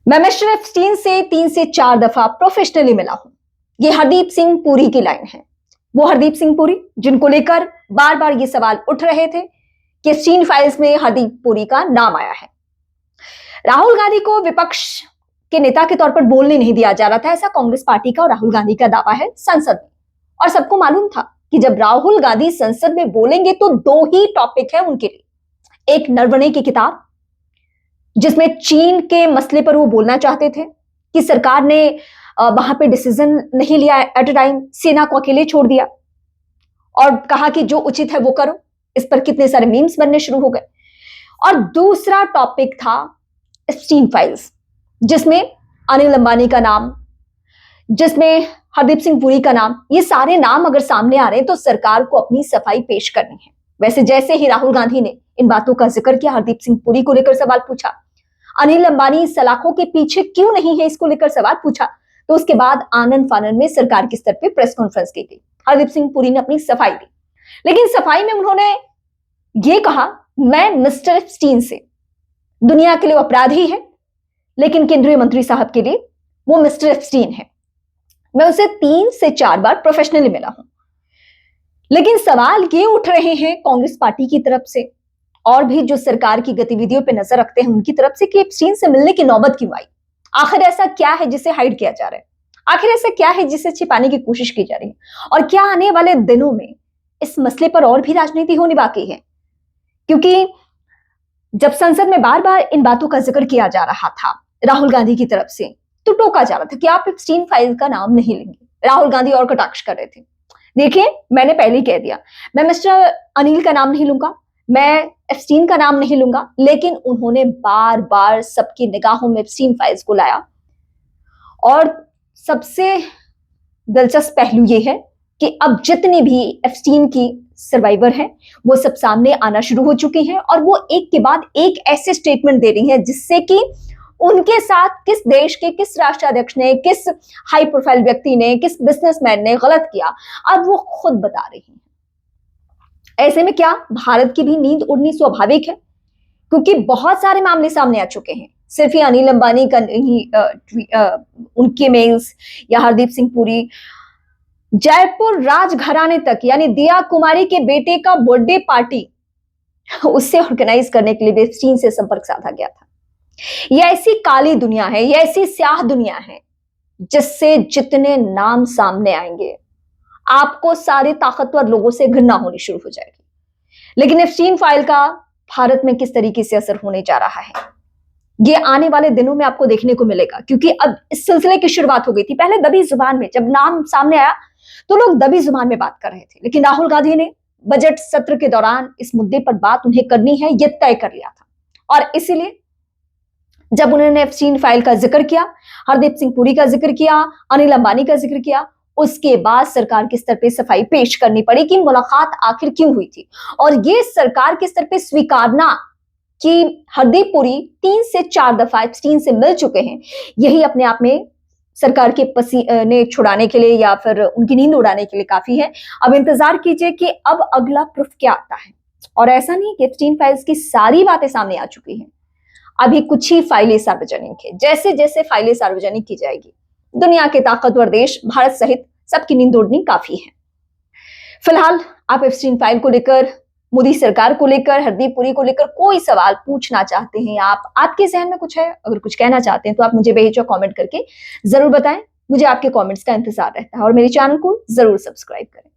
मैं mister Epstein से 3 से 4 दफा प्रोफेशनली मिला हूं। ये हरदीप सिंह पुरी की लाइन है। वो हरदीप सिंह पुरी जिनको लेकर बार बार ये सवाल उठ रहे थे कि एप्स्टीन फाइल्स में हरदीप पुरी का नाम आया है। राहुल गांधी को विपक्ष के नेता के तौर पर बोलने नहीं दिया जा रहा था, ऐसा कांग्रेस पार्टी का और राहुल गांधी का दावा है संसद में। और सबको मालूम था कि जब राहुल गांधी संसद में बोलेंगे तो 2 ही टॉपिक है उनके लिए। एक नरवणे की किताब जिसमें चीन के मसले पर वो बोलना चाहते थे कि सरकार ने वहां पे डिसीजन नहीं लिया एट अ टाइम, सेना को अकेले छोड़ दिया और कहा कि जो उचित है वो करो। इस पर कितने सारे मीम्स बनने शुरू हो गए। और दूसरा टॉपिक था एप्स्टीन फाइल्स, जिसमें अनिल अंबानी का नाम, जिसमें हरदीप सिंह पुरी का नाम। ये सारे नाम अगर सामने आ रहे हैं तो सरकार को अपनी सफाई पेश करनी है। वैसे जैसे ही राहुल गांधी ने इन बातों का जिक्र किया, हरदीप सिंह पुरी को लेकर सवाल पूछा, अनिल अंबानी सलाखों के पीछे क्यों नहीं है इसको लेकर सवाल पूछा, तो उसके बाद आनन फानन में सरकार के स्तर पे प्रेस कॉन्फ्रेंस की गई। हरदीप सिंह पुरी ने अपनी सफाई दी, लेकिन सफाई में उन्होंने ये कहा, मैं मिस्टर एप्स्टीन से, दुनिया के लिए अपराधी है लेकिन केंद्रीय मंत्री साहब के लिए वो मिस्टर एप्स्टीन है। मैं उसे 3 से 4 बार प्रोफेशनली मिला हूं। लेकिन सवाल ये उठ रहे हैं कांग्रेस पार्टी की तरफ से और भी जो सरकार की गतिविधियों पे नजर रखते हैं उनकी तरफ से कि एप्स्टीन से मिलने की नौबत क्यों आई। आखिर ऐसा क्या है जिसे हाइड किया जा रहा है? आखिर ऐसा क्या है जिसे छिपाने की कोशिश की जा रही है? और क्या आने वाले दिनों में इस मसले पर और भी राजनीति होनी बाकी है? क्योंकि जब संसद में बार बार इन बातों का जिक्र किया जा रहा था राहुल गांधी की तरफ से, तो टोका जा रहा था कि आप एप्स्टीन फाइल का नाम नहीं लेंगे। राहुल गांधी और कटाक्ष कर रहे थे। देखिए, मैंने पहले ही कह दिया, मैं मिस्टर अनिल का नाम नहीं लूंगा, मैं एप्स्टीन का नाम नहीं लूंगा, लेकिन उन्होंने बार बार सबकी निगाहों में एप्स्टीन फाइल्स को लाया। और सबसे दिलचस्प पहलू यह है कि अब जितनी भी एप्स्टीन की सर्वाइवर हैं वो सब सामने आना शुरू हो चुकी हैं और वो एक के बाद एक ऐसे स्टेटमेंट दे रही हैं जिससे कि उनके साथ किस देश के किस राष्ट्राध्यक्ष ने, किस हाई प्रोफाइल व्यक्ति ने, किस बिजनेसमैन ने गलत किया, अब वो खुद बता रही हैं। ऐसे में क्या भारत की भी नींद उड़नी स्वाभाविक है, क्योंकि बहुत सारे मामले सामने आ चुके हैं। सिर्फ ही अनिल अंबानी का नहीं, उनके मेल्स या हरदीप सिंह पुरी, जयपुर राजघराने तक, यानी दिया कुमारी के बेटे का बर्थडे पार्टी उससे ऑर्गेनाइज करने के लिए भी एप्स्टीन से संपर्क साधा गया था। यह ऐसी काली दुनिया है, यह ऐसी स्याह दुनिया है जिससे जितने नाम सामने आएंगे आपको सारे ताकतवर लोगों से घृणा होनी शुरू हो जाएगी। लेकिन एप्स्टीन फाइल का भारत में किस तरीके से असर होने जा रहा है, ये आने वाले दिनों में आपको देखने को मिलेगा, क्योंकि अब इस सिलसिले की शुरुआत हो गई थी। पहले दबी जुबान में जब नाम सामने आया तो लोग दबी जुबान में बात कर रहे थे, लेकिन राहुल गांधी ने बजट सत्र के दौरान इस मुद्दे पर बात उन्हें करनी है, यह तय कर लिया था। और इसीलिए जब उन्होंने एप्स्टीन फाइल का जिक्र किया, हरदीप सिंह पुरी का जिक्र किया, अनिल अंबानी का जिक्र किया, उसके बाद सरकार के स्तर पे सफाई पेश करनी पड़ी कि मुलाकात आखिर क्यों हुई थी। और ये सरकार के स्तर पे स्वीकारना कि हरदीप पुरी 3 से 4 दफा एप्स्टीन से मिल चुके हैं, यही अपने आप में सरकार के पसीने छुड़ाने के लिए या फिर उनकी नींद उड़ाने के लिए काफी है। अब इंतजार कीजिए कि अब अगला प्रूफ क्या आता है। और ऐसा नहीं कि एप्स्टीन फाइल्स की सारी बातें सामने आ चुकी हैं, अभी कुछ ही फाइलें सार्वजनिक है। जैसे जैसे फाइलें सार्वजनिक की जाएगी, दुनिया के ताकतवर देश भारत सहित सबकी नींद उड़नी काफी है। फिलहाल आप एप्स्टीन फाइल को लेकर, मोदी सरकार को लेकर, हरदीप पुरी को लेकर कोई सवाल पूछना चाहते हैं, आपके जहन में कुछ है, अगर कुछ कहना चाहते हैं तो आप मुझे बेहिचक कमेंट करके जरूर बताएं। मुझे आपके कमेंट्स का इंतजार रहता है और मेरे चैनल को जरूर सब्सक्राइब करें।